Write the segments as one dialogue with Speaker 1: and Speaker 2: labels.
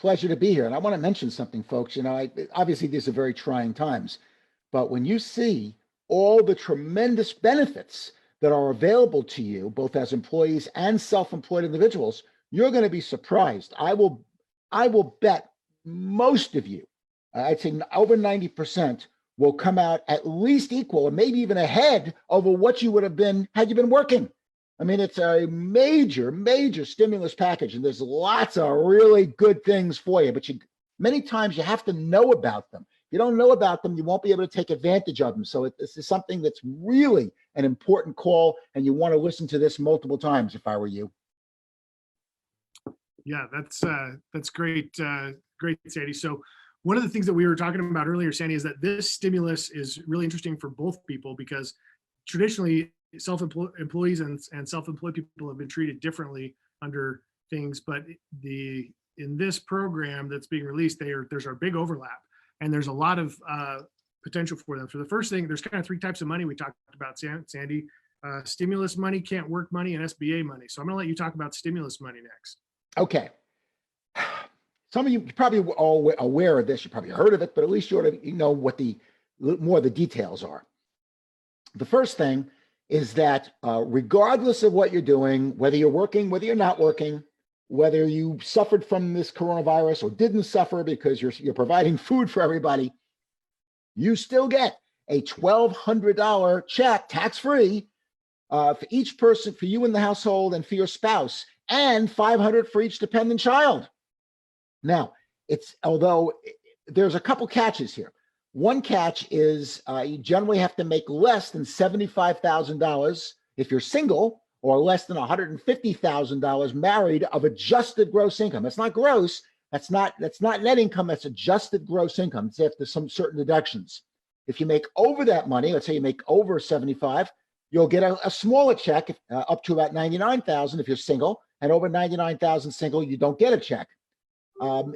Speaker 1: pleasure to be here. And I want to mention something, folks. Obviously these are very trying times, but when you see all the tremendous benefits that are available to you, both as employees and self-employed individuals, you're going to be surprised. I will bet most of you, I'd say over 90%, will come out at least equal or maybe even ahead over what you would have been had you been working. I mean, it's a major, major stimulus package, and there's lots of really good things for you, but many times you have to know about them. If you don't know about them, you won't be able to take advantage of them. So this is something that's really an important call, and you want to listen to this multiple times if I were you.
Speaker 2: Yeah, that's great, great, Sandy. So one of the things that we were talking about earlier, Sandy, is that this stimulus is really interesting for both people because traditionally employees and self-employed people have been treated differently under things, but in this program that's being released, there's a big overlap and there's a lot of potential for them. So the first thing, there's kind of three types of money we talked about, Sandy: stimulus money, can't work money, and SBA money. So I'm going to let you talk about stimulus money next.
Speaker 1: Okay. Some of you probably all aware of this. You probably heard of it, but at least you know what more of the details are. The first thing is that regardless of what you're doing, whether you're working, whether you're not working, whether you suffered from this coronavirus or didn't suffer because you're providing food for everybody, you still get a $1,200 check tax-free for each person, for you in the household and for your spouse, and $500 for each dependent child. Now, although there's a couple catches here. One catch is you generally have to make less than $75,000 if you're single, or less than $150,000 married of adjusted gross income. That's not gross. That's not net income. That's adjusted gross income. It's after some certain deductions. If you make over that money, let's say you make over 75, you'll get a smaller check up to about 99,000 if you're single, and over 99,000 single, you don't get a check.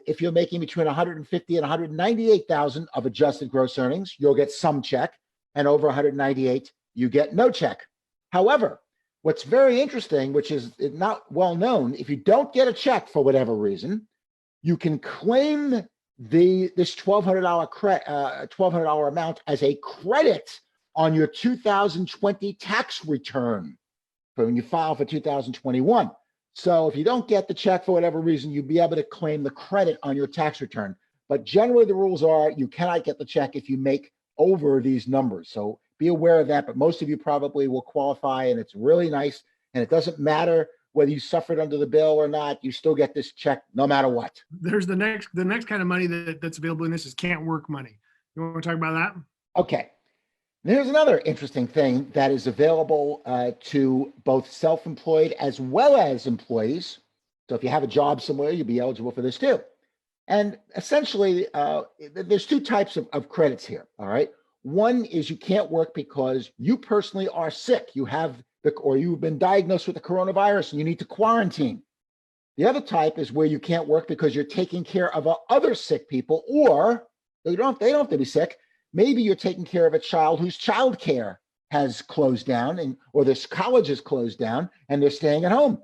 Speaker 1: If you're making between 150 and 198,000 of adjusted gross earnings, you'll get some check, and over 198, you get no check. However, what's very interesting, which is not well known, if you don't get a check for whatever reason, you can claim this $1,200 amount as a credit on your 2020 tax return for when you file for 2021. So if you don't get the check for whatever reason, you'll be able to claim the credit on your tax return. But generally the rules are you cannot get the check if you make over these numbers. So be aware of that, but most of you probably will qualify, and it's really nice. And it doesn't matter whether you suffered under the bill or not, you still get this check no matter what.
Speaker 2: There's the next kind of money that's available in this is can't work money. You want to talk about that?
Speaker 1: Okay. Here's another interesting thing that is available to both self-employed as well as employees. So if you have a job somewhere, you'll be eligible for this too. And essentially, there's two types of credits here, all right? One is you can't work because you personally are sick. Or you've been diagnosed with the coronavirus and you need to quarantine. The other type is where you can't work because you're taking care of other sick people, or they don't have to be sick. Maybe you're taking care of a child whose childcare has closed down, or this college has closed down and they're staying at home.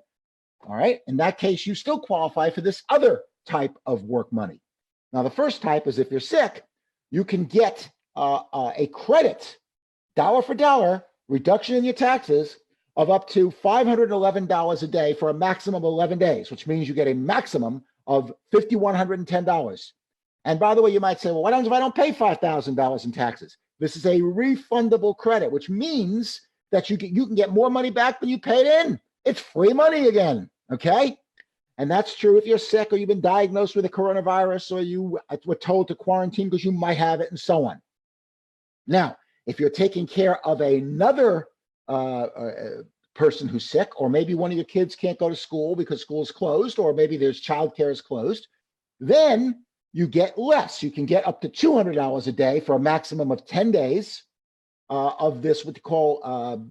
Speaker 1: All right. In that case, you still qualify for this other type of work money. Now, the first type is if you're sick, you can get a credit, dollar for dollar, reduction in your taxes of up to $511 a day for a maximum of 11 days, which means you get a maximum of $5,110. And by the way, you might say, well, what happens if I don't pay $5,000 in taxes? This is a refundable credit, which means that you can get more money back than you paid in. It's free money again, okay? And that's true if you're sick or you've been diagnosed with a coronavirus or you were told to quarantine because you might have it and so on. Now, if you're taking care of another person who's sick, or maybe one of your kids can't go to school because school is closed, or maybe there's childcare is closed, then you get less. You can get up to $200 a day for a maximum of 10 days of this, what they call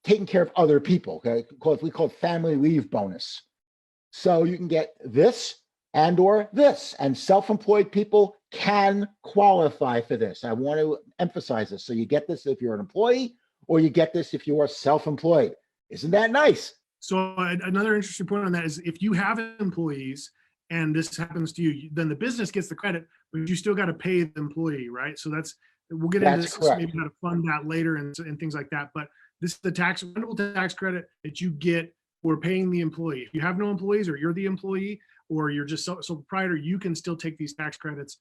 Speaker 1: taking care of other people. Okay? We call it family leave bonus. So you can get this or this, and self-employed people can qualify for this. I want to emphasize this. So you get this if you're an employee, or you get this if you are self-employed. Isn't that nice?
Speaker 2: So another interesting point on that is if you have employees and this happens to you, then the business gets the credit, but you still got to pay the employee, right? So we'll get into
Speaker 1: That's
Speaker 2: this,
Speaker 1: correct.
Speaker 2: maybe how to fund that later and things like that. But this is the refundable tax credit that you get for paying the employee. If you have no employees, or you're the employee, or you're just sole proprietor, you can still take these tax credits.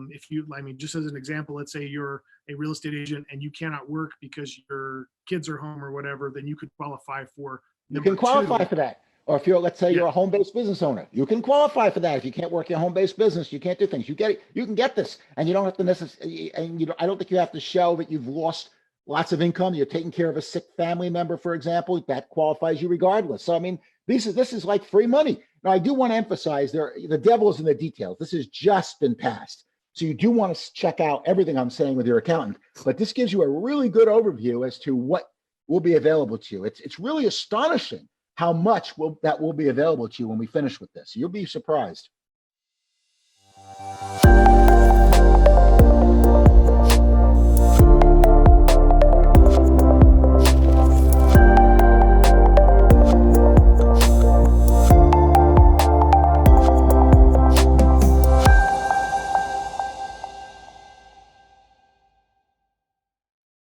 Speaker 2: If you, I mean, just as an example, let's say you're a real estate agent and you cannot work because your kids are home or whatever, then you could qualify for
Speaker 1: You can qualify for that. Or if you're, let's say you're a home-based business owner, you can qualify for that. If you can't work your home-based business, you can't do things. You get it. You can get this, and you don't have to necessarily. And I don't think you have to show that you've lost lots of income. You're taking care of a sick family member, for example. That qualifies you regardless. So I mean, this is like free money. Now I do want to emphasize the devil is in the details. This has just been passed, so you do want to check out everything I'm saying with your accountant. But this gives you a really good overview as to what will be available to you. It's really astonishing how much that will be available to you when we finish with this. You'll be surprised.